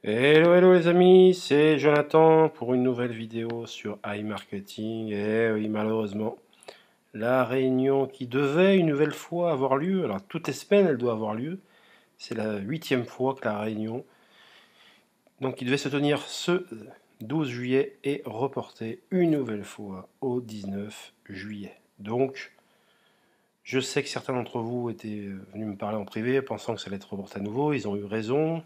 Hello, hello les amis, c'est Jonathan pour une nouvelle vidéo sur iMarketing. Et oui, malheureusement, la réunion qui devait une nouvelle fois avoir lieu, alors toutes les semaines elle doit avoir lieu, c'est la 8e fois que la réunion, donc qui devait se tenir ce 12 juillet, est reportée une nouvelle fois au 19 juillet. Donc, je sais que certains d'entre vous étaient venus me parler en privé pensant que ça allait être reporté à nouveau, ils ont eu raison.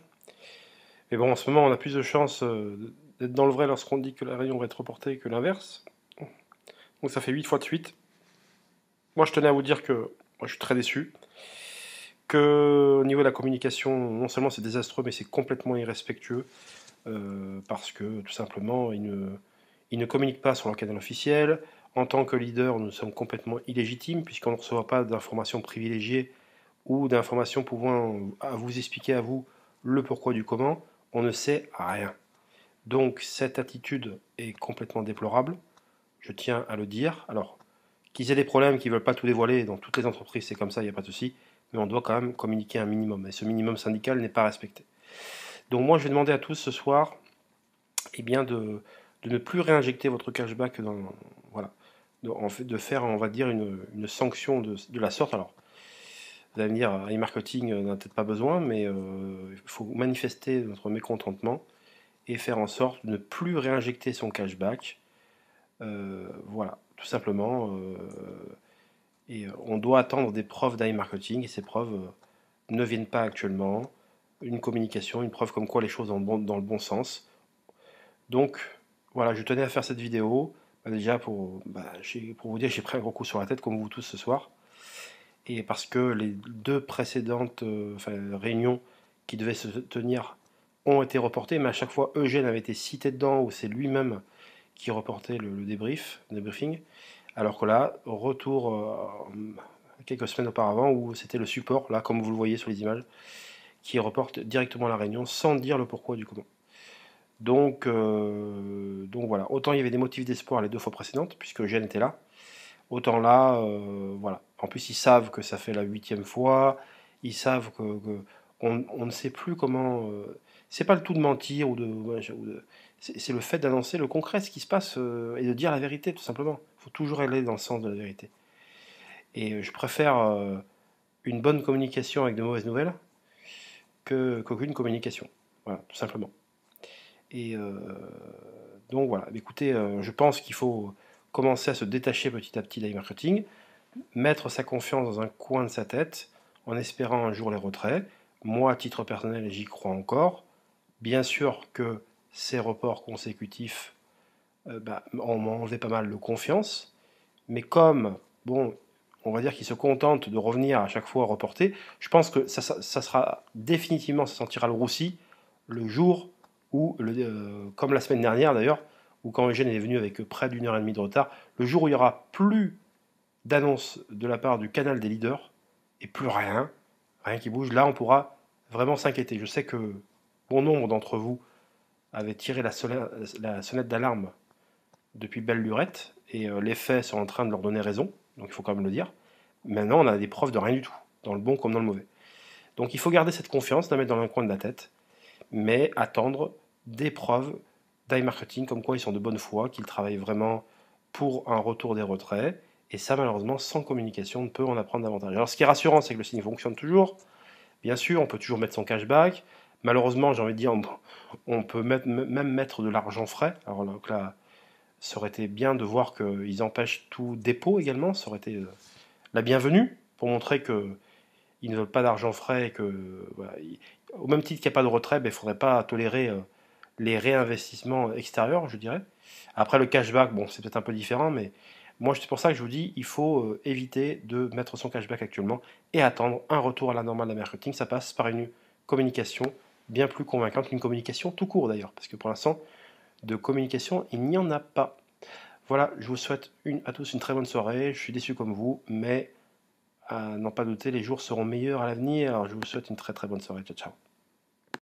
Mais bon, en ce moment, on a plus de chances d'être dans le vrai lorsqu'on dit que la réunion va être reportée que l'inverse. Donc ça fait 8 fois de suite. Moi, je tenais à vous dire que moi, je suis très déçu. Que au niveau de la communication, non seulement c'est désastreux, mais c'est complètement irrespectueux. Parce que tout simplement, ils ne communiquent pas sur leur canal officiel. En tant que leader, nous sommes complètement illégitimes, puisqu'on ne reçoit pas d'informations privilégiées ou d'informations pouvant à vous expliquer à vous le pourquoi du comment. On ne sait rien. Donc cette attitude est complètement déplorable, je tiens à le dire. Alors, qu'ils aient des problèmes, qu'ils ne veulent pas tout dévoiler, dans toutes les entreprises c'est comme ça, il n'y a pas de souci, mais on doit quand même communiquer un minimum, et ce minimum syndical n'est pas respecté. Donc moi je vais demander à tous ce soir eh bien, de ne plus réinjecter votre cashback dans... Voilà, en fait, de faire, on va dire, une sanction de la sorte. Alors, vous allez me dire, e-marketing n'a peut-être pas besoin, mais il faut manifester notre mécontentement et faire en sorte de ne plus réinjecter son cashback. Voilà, tout simplement. Et on doit attendre des preuves d'iMarketing et ces preuves ne viennent pas actuellement. Une communication, une preuve comme quoi les choses vont dans le bon sens. Donc voilà, je tenais à faire cette vidéo. Déjà pour vous dire que j'ai pris un gros coup sur la tête comme vous tous ce soir. Et parce que les deux précédentes réunions qui devaient se tenir ont été reportées, mais à chaque fois Eugène avait été cité dedans ou c'est lui-même qui reportait le débriefing, alors que là, retour quelques semaines auparavant où c'était le support, là comme vous le voyez sur les images, qui reporte directement la réunion sans dire le pourquoi du comment. Donc voilà, autant il y avait des motifs d'espoir les deux fois précédentes, puisque Eugène était là, autant là, voilà. En plus, ils savent que ça fait la 8e fois, ils savent on ne sait plus comment. C'est pas le tout de mentir c'est le fait d'annoncer le concret, ce qui se passe, et de dire la vérité, tout simplement. Il faut toujours aller dans le sens de la vérité. Et je préfère une bonne communication avec de mauvaises nouvelles qu'aucune communication. Voilà, tout simplement. Et donc voilà, écoutez, je pense qu'il faut commencer à se détacher petit à petit d'iMarketing, mettre sa confiance dans un coin de sa tête en espérant un jour les retraits. Moi, à titre personnel, j'y crois encore. Bien sûr que ces reports consécutifs on m'a enlevé pas mal de confiance, mais comme, bon, on va dire qu'ils se contentent de revenir à chaque fois reporter, je pense que ça sera définitivement, ça sentira le roussi le jour où, comme la semaine dernière d'ailleurs, où quand Eugène est venu avec près d'une heure et demie de retard, le jour où il n'y aura plus d'annonce de la part du canal des leaders et plus rien, rien qui bouge, là on pourra vraiment s'inquiéter. Je sais que bon nombre d'entre vous avaient tiré la sonnette d'alarme depuis belle lurette et les faits sont en train de leur donner raison, donc il faut quand même le dire. Maintenant on a des preuves de rien du tout, dans le bon comme dans le mauvais. Donc il faut garder cette confiance, la mettre dans un coin de la tête, mais attendre des preuves d'iMarketing comme quoi ils sont de bonne foi, qu'ils travaillent vraiment pour un retour des retraits. Et ça, malheureusement, sans communication, on ne peut en apprendre davantage. Alors, ce qui est rassurant, c'est que le signe fonctionne toujours. Bien sûr, on peut toujours mettre son cashback. Malheureusement, j'ai envie de dire, on peut même mettre de l'argent frais. Alors donc là, ça aurait été bien de voir qu'ils empêchent tout dépôt également. Ça aurait été la bienvenue pour montrer qu'ils ne veulent pas d'argent frais et que, voilà, au même titre qu'il n'y a pas de retrait, il ne faudrait pas tolérer les réinvestissements extérieurs, je dirais. Après, le cashback, bon, c'est peut-être un peu différent, mais moi, c'est pour ça que je vous dis, il faut éviter de mettre son cashback actuellement et attendre un retour à la normale de marketing. Ça passe par une communication bien plus convaincante, une communication tout court d'ailleurs, parce que pour l'instant, de communication, il n'y en a pas. Voilà, je vous souhaite à tous une très bonne soirée. Je suis déçu comme vous, mais à n'en pas douter, les jours seront meilleurs à l'avenir. Alors, je vous souhaite une très très bonne soirée. Ciao, ciao.